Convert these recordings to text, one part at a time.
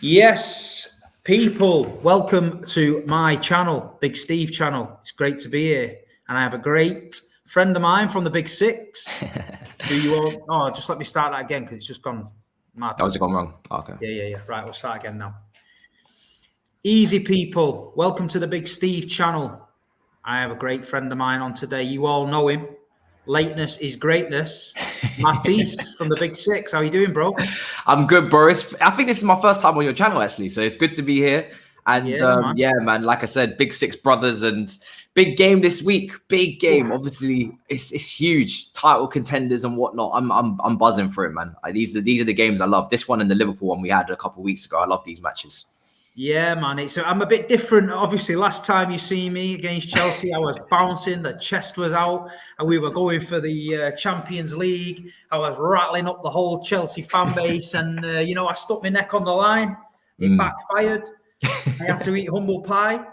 Yes, people, welcome to my channel, Big Steve channel. It's great to be here. And I have a great friend of mine from the Big Six. Who you all... Oh, just let me start that again because it's just gone mad. That was gone wrong. Oh, okay. Yeah. Right, we'll start again now. Easy, people. Welcome to the Big Steve channel. I have a great friend of mine on today. You all know him. Lateness is greatness. Matisse from the Big Six. How you doing, bro? I'm good, Boris. I think this is my first time on your channel, actually. So it's good to be here. And yeah, man, like I said, Big Six brothers and big game this week. Big game. Oof. Obviously, it's huge. Title contenders and whatnot. I'm buzzing for it, man. These are the games I love. This one and the Liverpool one we had a couple of weeks ago. I love these matches. Yeah, man. I'm a bit different. Obviously, last time you see me against Chelsea, I was bouncing, the chest was out, and we were going for the Champions League. I was rattling up the whole Chelsea fan base, and I stuck my neck on the line. It backfired. I had to eat humble pie.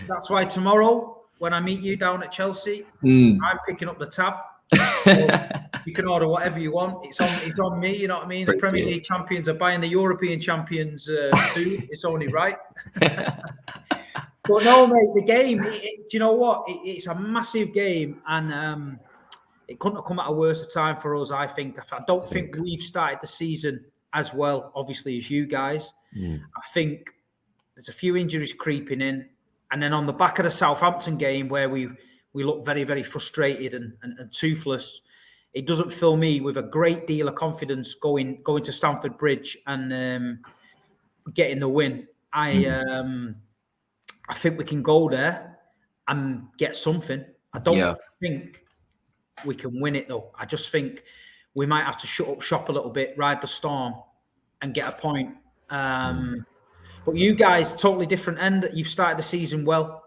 That's why tomorrow, when I meet you down at Chelsea, I'm picking up the tab. So you can order whatever you want. It's on me. You know what I mean? The Premier League champions are buying the European champions food. It's only right. But no, mate, the game. Do you know what? It's a massive game, and it couldn't have come at a worse time for us. I think. I don't think we've started the season as well, obviously, as you guys. I think there's a few injuries creeping in, and then on the back of the Southampton game where we look very, very frustrated and toothless. It doesn't fill me with a great deal of confidence going to Stamford Bridge and getting the win. I think we can go there and get something. I don't think we can win it, though. I just think we might have to shut up shop a little bit, ride the storm, and get a point. But you guys, totally different end. You've started the season well.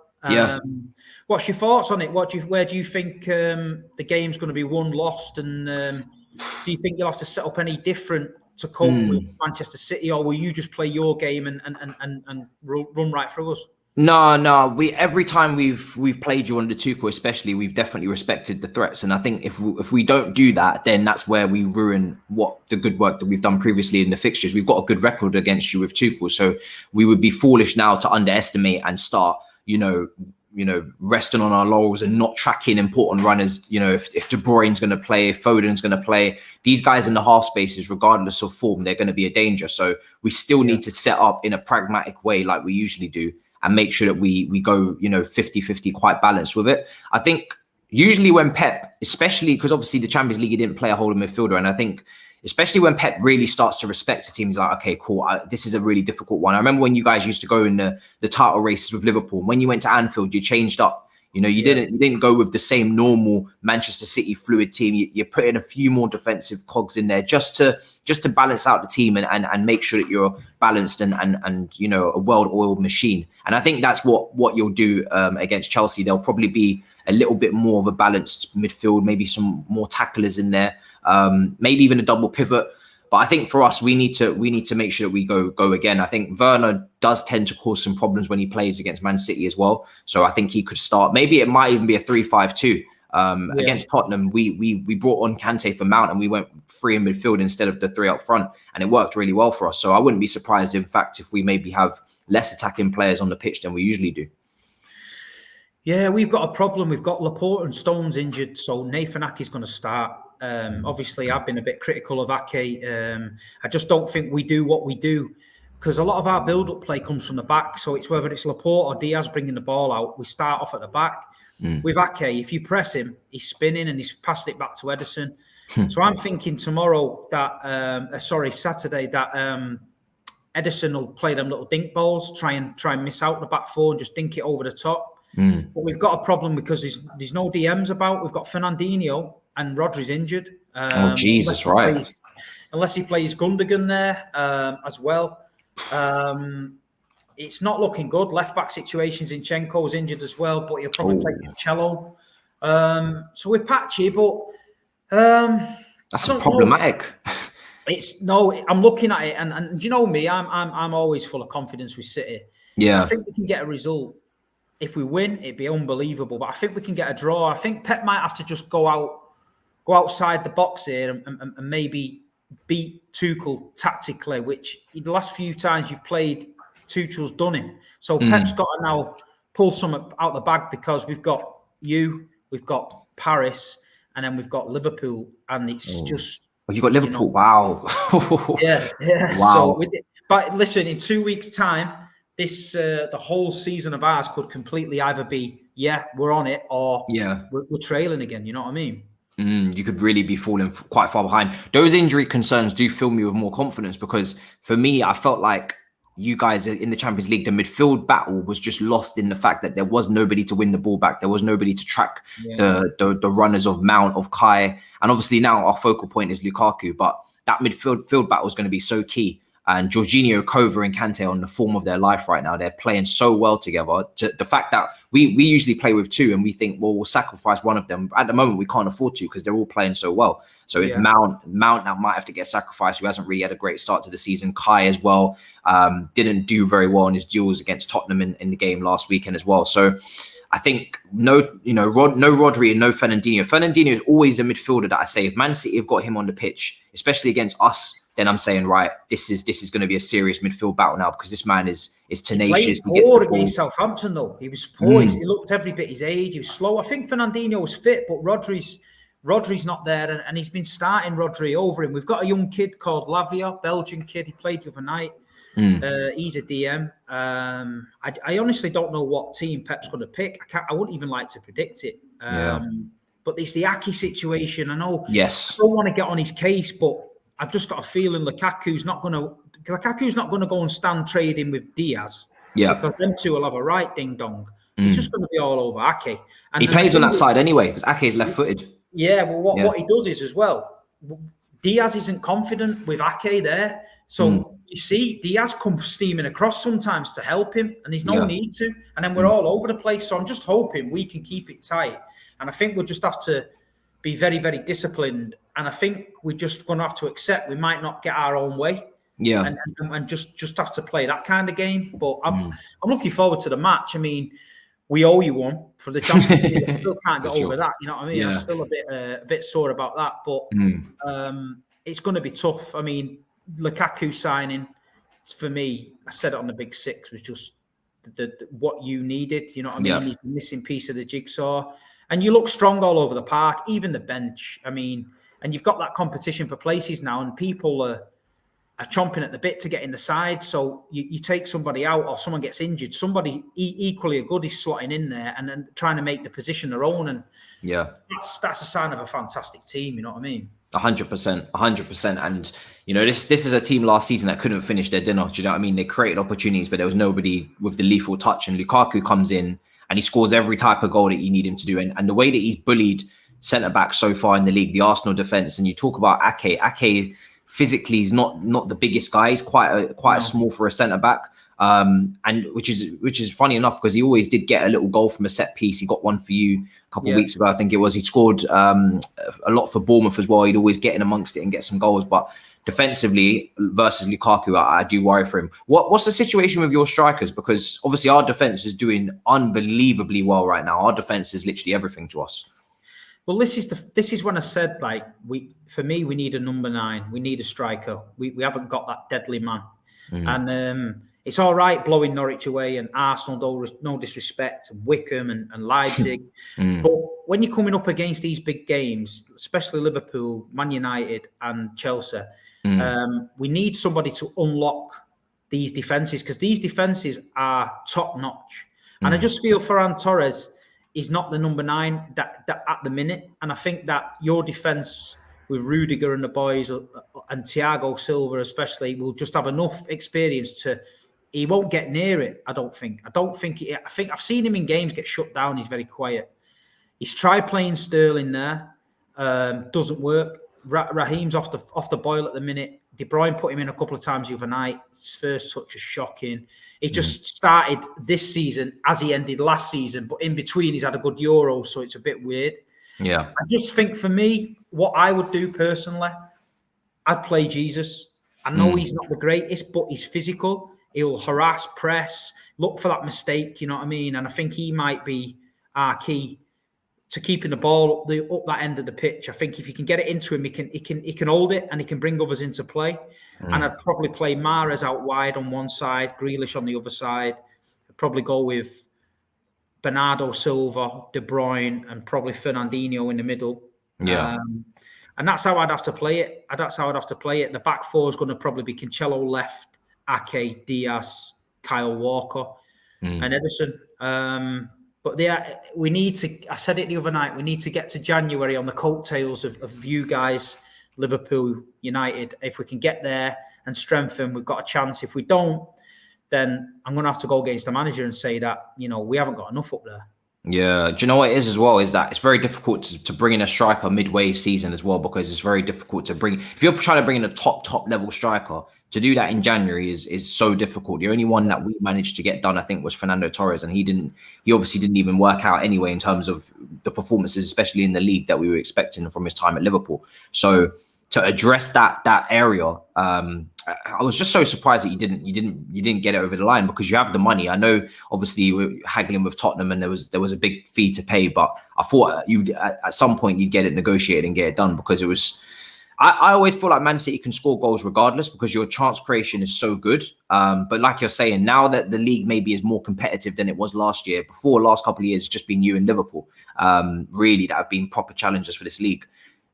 What's your thoughts on it? Where do you think the game's going to be won, lost, and do you think you'll have to set up any different to cope with Manchester City, or will you just play your game and run right through us? No. Every time we've played you under Tuchel, especially, we've definitely respected the threats, and I think if we don't do that, then that's where we ruin what the good work that we've done previously in the fixtures. We've got a good record against you with Tuchel, so we would be foolish now to underestimate and start, resting on our laurels and not tracking important runners. If De Bruyne's going to play, if Foden's going to play, these guys in the half spaces, regardless of form, they're going to be a danger. So we still need to set up in a pragmatic way like we usually do and make sure that we go, 50-50, quite balanced with it. I think usually when Pep, especially because obviously the Champions League, he didn't play a holding midfielder. And I think especially when Pep really starts to respect a team, he's like, okay, cool, this is a really difficult one. I remember when you guys used to go in the title races with Liverpool. When you went to Anfield, you changed up. You didn't go with the same normal Manchester City fluid team. You put in a few more defensive cogs in there just to balance out the team and make sure that you're balanced and a well-oiled machine. And I think that's what you'll do against Chelsea. There'll probably be a little bit more of a balanced midfield, maybe some more tacklers in there, maybe even a double pivot. But I think for us, we need to make sure that we go again. I think Werner does tend to cause some problems when he plays against Man City as well. So I think he could start. Maybe it might even be a 3-5-2. Against Tottenham, we brought on Kante for Mount and we went 3 in midfield instead of the 3 up front, and it worked really well for us. So I wouldn't be surprised, in fact, if we maybe have less attacking players on the pitch than we usually do. Yeah, we've got a problem. We've got Laporte and Stones injured, so Nathan Ake's going to start. Obviously, I've been a bit critical of Ake. I just don't think we do what we do because a lot of our build-up play comes from the back. So it's whether it's Laporte or Diaz bringing the ball out, we start off at the back. With Ake, if you press him, he's spinning and he's passing it back to Ederson. So I'm thinking Saturday, that Ederson will play them little dink balls, try and miss out the back four and just dink it over the top. But we've got a problem because there's no DMs about. We've got Fernandinho and Rodri's injured. Jesus, right. Unless he plays Gundogan there as well. It's not looking good. Left-back situation, Zinchenko's injured as well, but he'll probably play Cancelo. So we're patchy, but... that's problematic. I'm looking at it, and you know me, I'm always full of confidence with City. Yeah. I think we can get a result. If we win, it'd be unbelievable. But I think we can get a draw. I think Pep might have to just go outside the box here and maybe beat Tuchel tactically, which the last few times you've played, Tuchel's done him. So Pep's got to now pull some out the bag, because we've got we've got Paris, and then we've got Liverpool, and it's just... Well, you got Liverpool. Wow. Yeah. Wow. So, but listen, in 2 weeks' time, this the whole season of ours could completely either be, we're on it, or we're trailing again. You know what I mean? You could really be falling quite far behind. Those injury concerns do fill me with more confidence, because for me, I felt like you guys in the Champions League, the midfield battle was just lost in the fact that there was nobody to win the ball back. There was nobody to track the runners of Mount, of Kai. And obviously now our focal point is Lukaku, but that midfield battle is going to be so key. And Jorginho, Kova and Kante are on the form of their life right now. They're playing so well together. The fact that we usually play with two and we think, well, we'll sacrifice one of them. At the moment, we can't afford to, because they're all playing so well. So if Mount now might have to get sacrificed, who hasn't really had a great start to the season. Kai as well didn't do very well in his duels against Tottenham in the game last weekend as well. So I think no Rodri and no Fernandinho. Fernandinho is always a midfielder that I say, if Man City have got him on the pitch, especially against us, then I'm saying, right, this is going to be a serious midfield battle now, because this man is tenacious. He gets the ball against Southampton, though. He was poor. He looked every bit his age. He was slow. I think Fernandinho was fit, but Rodri's not there, and he's been starting Rodri over him. We've got a young kid called Lavia, Belgian kid. He played the other night. He's a DM. I honestly don't know what team Pep's going to pick. I wouldn't even like to predict it. But it's the Ake situation. I know. Yes. I don't want to get on his case, but I've just got a feeling Lukaku's not going to go and stand trading with Diaz. Yeah. Because them two will have a right ding dong. He's just going to be all over Ake. And he plays on that side anyway, because Ake is left-footed. Yeah. Well, what he does is as well, Diaz isn't confident with Ake there. So you see, Diaz comes steaming across sometimes to help him, and there's no need to. And then we're all over the place. So I'm just hoping we can keep it tight. And I think we'll just have to be very, very disciplined. And I think we're just going to have to accept we might not get our own way. Yeah. And just have to play that kind of game. But I'm looking forward to the match. I mean, we owe you one for the Champions League. I still can't get over that. You know what I mean? Yeah. I'm still a bit sore about that. But it's going to be tough. I mean, Lukaku signing, for me, I said it on the Big Six, was just the what you needed. You know what I mean? Yeah. He's the missing piece of the jigsaw. And you look strong all over the park, even the bench. I mean, and you've got that competition for places now, and people are chomping at the bit to get in the side. So you take somebody out, or someone gets injured, somebody equally good is slotting in there and then trying to make the position their own. And that's a sign of a fantastic team. You know what I mean? 100%. And, you know, this is a team last season that couldn't finish their dinner. Do you know what I mean? They created opportunities, but there was nobody with the lethal touch. And Lukaku comes in and he scores every type of goal that you need him to do. And the way that he's bullied centre-back so far in the league, the Arsenal defence, and you talk about Ake physically is not the biggest guy. He's quite small for a centre-back. And which is funny enough, because he always did get a little goal from a set piece. He got one for you a couple of weeks ago, I think it was. He scored a lot for Bournemouth as well. He'd always get in amongst it and get some goals. But defensively versus Lukaku, I do worry for him. What's the situation with your strikers? Because obviously our defence is doing unbelievably well right now. Our defence is literally everything to us. Well, this is when I said, like, we need a number 9. We need a striker. We haven't got that deadly man. And it's all right blowing Norwich away and Arsenal, no disrespect, and Wickham and Leipzig. But when you're coming up against these big games, especially Liverpool, Man United and Chelsea, we need somebody to unlock these defences, because these defences are top-notch. And I just feel Ferran Torres is not the number 9 that at the minute. And I think that your defence with Rudiger and the boys and Thiago Silva especially will just have enough experience to... He won't get near it, I don't think. I think I've seen him in games get shut down. He's very quiet. He's tried playing Sterling there. Doesn't work. Raheem's off the boil at the minute. De Bruyne put him in a couple of times the other night. His first touch was shocking. He just started this season as he ended last season, but in between he's had a good Euro, so it's a bit weird. Yeah. I just think for me, what I would do personally, I'd play Jesus. I know he's not the greatest, but he's physical. He'll harass, press, look for that mistake, you know what I mean? And I think he might be our key to keeping the ball up that end of the pitch. I think if you can get it into him, he can hold it and he can bring others into play. And I'd probably play Mahrez out wide on one side, Grealish on the other side. I'd probably go with Bernardo Silva, De Bruyne, and probably Fernandinho in the middle. Yeah. And that's how I'd have to play it. The back four is going to probably be Cancelo left, Ake, Diaz, Kyle Walker, and Ederson. But we need to, I said it the other night, we need to get to January on the coattails of you guys, Liverpool, United. If we can get there and strengthen, we've got a chance. If we don't, then I'm going to have to go against the manager and say that, we haven't got enough up there. Yeah. Do you know what it is as well? Is that it's very difficult to bring in a striker midway season as well, because it's very difficult to bring, if you're trying to bring in a top level striker, to do that in January is so difficult. The only one that we managed to get done, I think, was Fernando Torres, and he obviously didn't even work out anyway in terms of the performances, especially in the league, that we were expecting from his time at Liverpool. So to address that area, I was just so surprised that you didn't get it over the line, because you have the money. I know obviously you were haggling with Tottenham and there was a big fee to pay, but I thought at some point you'd get it negotiated and get it done, because it was. I always feel like Man City can score goals regardless, because your chance creation is so good. But like you're saying, now that the league maybe is more competitive than it was last year, before last couple of years, it's just been you and Liverpool, really, that have been proper challengers for this league.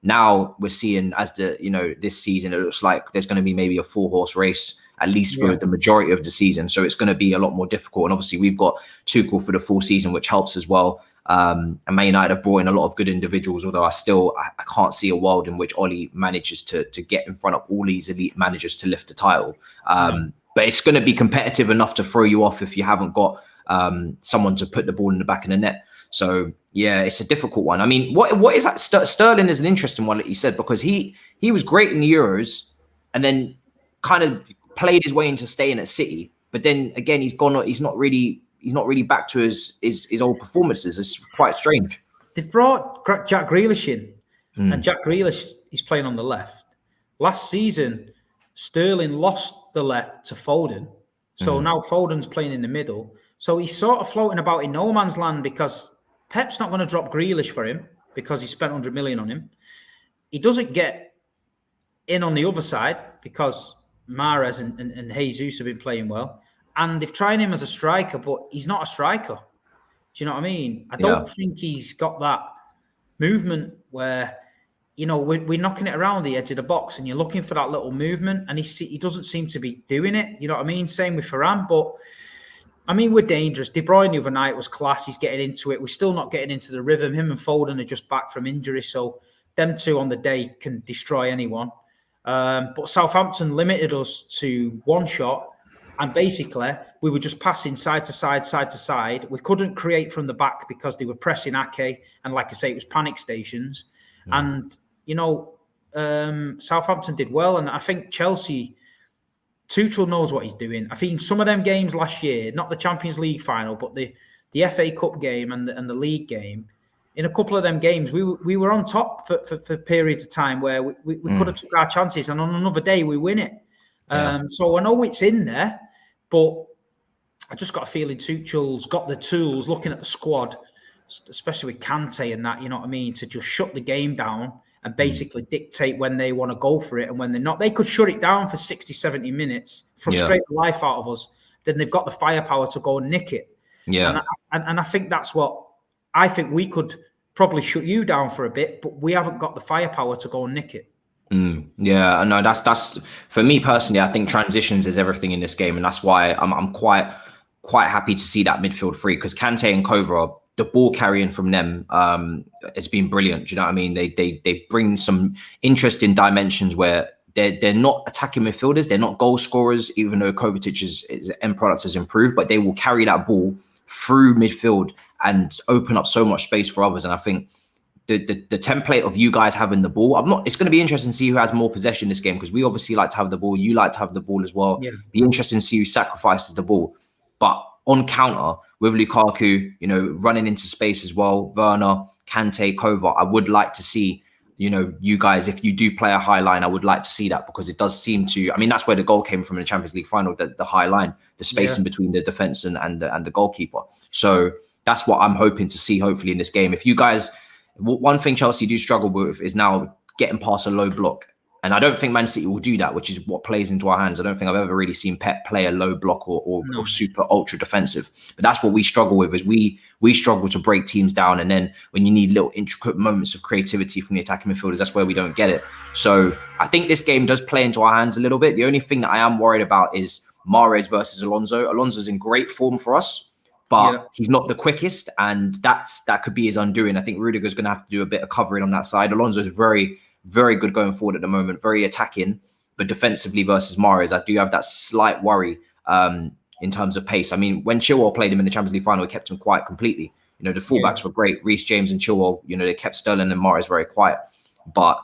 Now we're seeing, as this season, it looks like there's going to be maybe a 4-horse race, at least for the majority of the season. So it's going to be a lot more difficult. And obviously we've got Tuchel for the full season, which helps as well. And Man United have brought in a lot of good individuals, although I can't see a world in which Oli manages to get in front of all these elite managers to lift the title. But it's going to be competitive enough to throw you off if you haven't got someone to put the ball in the back of the net. So yeah, it's a difficult one. I mean, what is that? Sterling is an interesting one that you said, because he was great in the Euros and then kind of played his way into staying at City. But then again, he's not really back to his old performances. It's quite strange. They've brought Jack Grealish in, and Jack Grealish is playing on the left. Last season, Sterling lost the left to Foden. So now Foden's playing in the middle. So he's sort of floating about in no man's land, because Pep's not going to drop Grealish for him because he spent 100 million on him. He doesn't get in on the other side because Mahrez and Jesus have been playing well. And they've tried him as a striker, but he's not a striker. Do you know what I mean? I don't think he's got that movement where, we're knocking it around the edge of the box and you're looking for that little movement, and he doesn't seem to be doing it. You know what I mean? Same with Varane. But, I mean, we're dangerous. De Bruyne the other night was class. He's getting into it. We're still not getting into the rhythm. Him and Foden are just back from injury. So them two on the day can destroy anyone. But Southampton limited us to one shot. And basically, we were just passing side to side. We couldn't create from the back because they were pressing Ake. And like I say, it was panic stations. And, Southampton did well. And I think Chelsea, Tuchel knows what he's doing. I think some of them games last year, not the Champions League final, but the FA Cup game and the league game, in a couple of them games, we were on top for periods of time where we could have took our chances. And on another day, we win it. So I know it's in there, but I just got a feeling Tuchel's got the tools, looking at the squad, especially with Kante and that, you know what I mean, to just shut the game down and basically dictate when they want to go for it and when they're not. They could shut it down for 60, 70 minutes, frustrate the life out of us. Then they've got the firepower to go and nick it. Yeah. And I think that's what, I think we could probably shut you down for a bit, but we haven't got the firepower to go and nick it. Yeah, no, that's for me personally. I think transitions is everything in this game, and that's why I'm quite happy to see that midfield free, because Kante and Kova, the ball carrying from them has been brilliant. Do you know what I mean? They bring some interesting dimensions where they're not attacking midfielders, they're not goal scorers, even though Kovacic's end product has improved, but they will carry that ball through midfield and open up so much space for others. And I think the template of you guys having the ball, it's going to be interesting to see who has more possession this game, because we obviously like to have the ball. You like to have the ball as well. Yeah. Be interesting to see who sacrifices the ball. But on counter with Lukaku, running into space as well, Werner, Kante, Kova, I would like to see, you guys, if you do play a high line, I would like to see that, because it does seem to, that's where the goal came from in the Champions League final, the high line, the space in between the defense and the goalkeeper. So that's what I'm hoping to see, hopefully, in this game. If you guys One thing Chelsea do struggle with is now getting past a low block. And I don't think Man City will do that, which is what plays into our hands. I don't think I've ever really seen Pep play a low block or super ultra defensive. But that's what we struggle with, is we struggle to break teams down. And then when you need little intricate moments of creativity from the attacking midfielders, that's where we don't get it. So I think this game does play into our hands a little bit. The only thing that I am worried about is Mahrez versus Alonso. Alonso's in great form for us, but he's not the quickest. And that could be his undoing. I think Rudiger's going to have to do a bit of covering on that side. Alonso's very good going forward at the moment, very attacking, but defensively versus Mahrez, I do have that slight worry in terms of pace. I mean, when Chilwell played him in the Champions League final, he kept him quiet completely. You know, the fullbacks were great. Reece James and Chilwell, you know, they kept Sterling and Mahrez very quiet. But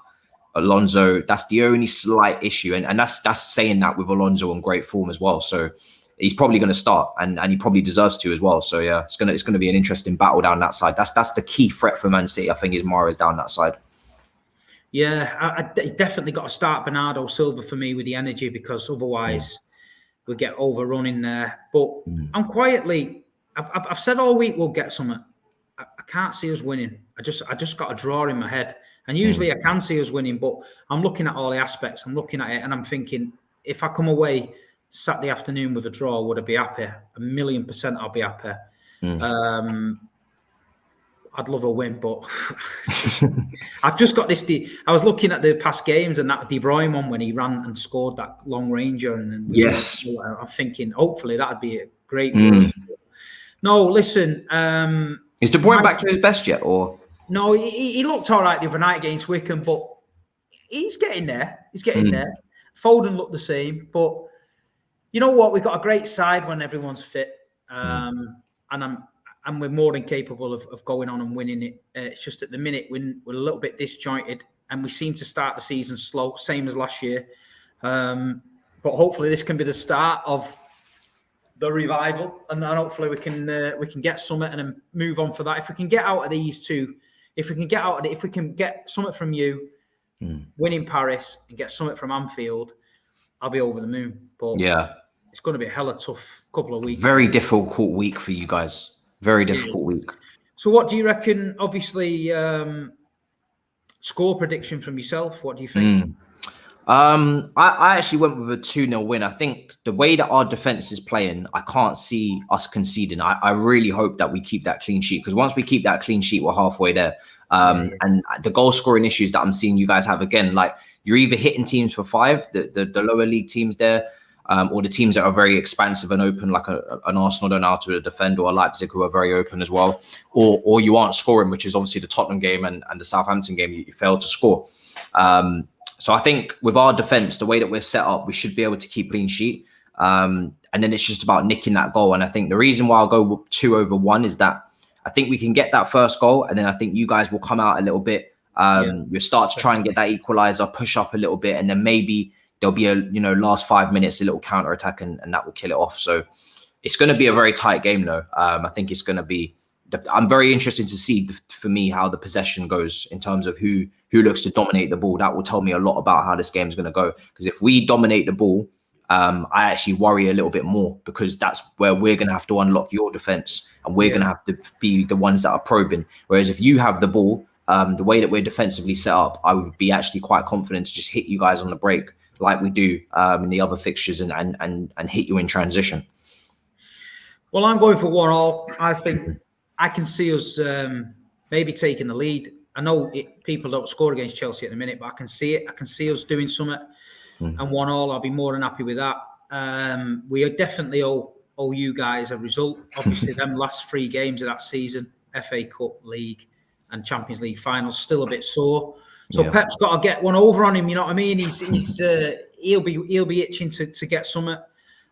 Alonso, that's the only slight issue. And that's saying that with Alonso on great form as well. So he's probably going to start, and he probably deserves to as well. So yeah, it's gonna be an interesting battle down that side. That's the key threat for Man City, I think, is Mahrez down that side. Yeah, I definitely got to start Bernardo Silva for me with the energy, because otherwise we get overrun in there. But I'm quietly, I've said all week we'll get something. I can't see us winning. I just got a draw in my head, and usually I can see us winning. But I'm looking at all the aspects. I'm looking at it, and I'm thinking, if I come away Saturday afternoon with a draw, would I be happy? 1,000,000% I'll be happy. I'd love a win, but I've just got this. I was looking at the past games, and that De Bruyne one when he ran and scored that long ranger, and then I'm thinking hopefully that'd be a great goal. No, listen. Is De Bruyne back to his best yet, or no? He looked all right the other night against Wickham, but he's getting there. He's getting there. Foden looked the same, but you know what? We've got a great side when everyone's fit, and we're more than capable of going on and winning it. It's just at the minute we're a little bit disjointed, and we seem to start the season slow, same as last year. But hopefully this can be the start of the revival, and hopefully we can get something and then move on for that. If we can get out of these two, if we can get something from you, win in Paris, and get something from Anfield, I'll be over the moon. But yeah, it's going to be a hella tough couple of weeks. Very difficult week for you guys. Very difficult week. So what do you reckon? Obviously, score prediction from yourself. What do you think? I actually went with a 2-0 win. I think the way that our defense is playing, I can't see us conceding. I really hope that we keep that clean sheet, because once we keep that clean sheet, we're halfway there. And the goal scoring issues that I'm seeing you guys have, again, like you're either hitting teams for 5, the lower league teams there, or the teams that are very expansive and open, like an Arsenal don't know how to defend, or a Leipzig who are very open as well, or you aren't scoring, which is obviously the Tottenham game and the Southampton game, you failed to score. So I think with our defense, the way that we're set up, we should be able to keep clean sheet. And then it's just about nicking that goal. And I think the reason why I'll go 2-1 is that I think we can get that first goal, and then I think you guys will come out a little bit. You'll start to try and get that equalizer, push up a little bit, and then maybe there'll be a last 5 minutes, a little counter attack, and that will kill it off. So it's going to be a very tight game, though. I think it's going to be. I'm very interested to see, for me, how the possession goes in terms of who looks to dominate the ball. That will tell me a lot about how this game is going to go. Because if we dominate the ball, I actually worry a little bit more, because that's where we're going to have to unlock your defense, and we're going to have to be the ones that are probing. Whereas if you have the ball, the way that we're defensively set up, I would be actually quite confident to just hit you guys on the break like we do in the other fixtures, and hit you in transition. Well, I'm going for 1-1. I think I can see us maybe taking the lead. I know people don't score against Chelsea at the minute, but I can see it. I can see us doing something. And 1-1, I'll be more than happy with that. We definitely owe you guys a result. Obviously, them last 3 games of that season, FA Cup, League, and Champions League finals, still a bit sore. So Pep's got to get one over on him. You know what I mean? He'll be itching to get something.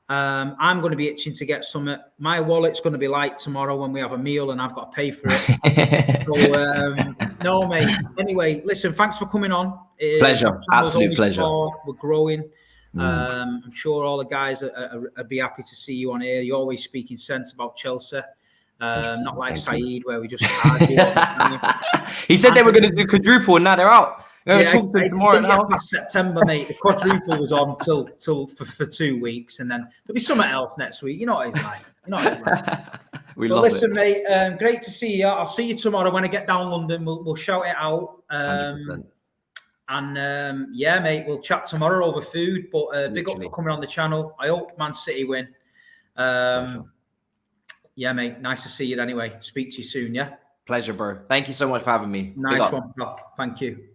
I'm going to be itching to get something. My wallet's going to be light tomorrow when we have a meal and I've got to pay for it. So, no, mate. Anyway, listen, thanks for coming on. Pleasure. Absolute pleasure. We're growing. I'm sure all the guys would be happy to see you on here. You're always speaking sense about Chelsea. Not like Saeed, where we just argue. He said they were going to do quadruple, and now they're out. Talk to them tomorrow now. Past September, mate. The quadruple was on for 2 weeks, and then there'll be something else next week. You know what it's like. We Well, love listen, it. mate, great to see you. I'll see you tomorrow when I get down London. We'll shout it out. 100%. And yeah, mate, we'll chat tomorrow over food. But big up Literally. for coming on the channel. I hope Man City win. Pleasure. Yeah, mate. Nice to see you anyway. Speak to you soon, yeah? Pleasure, bro. Thank you so much for having me. Big Nice up. one, Brock. Thank you.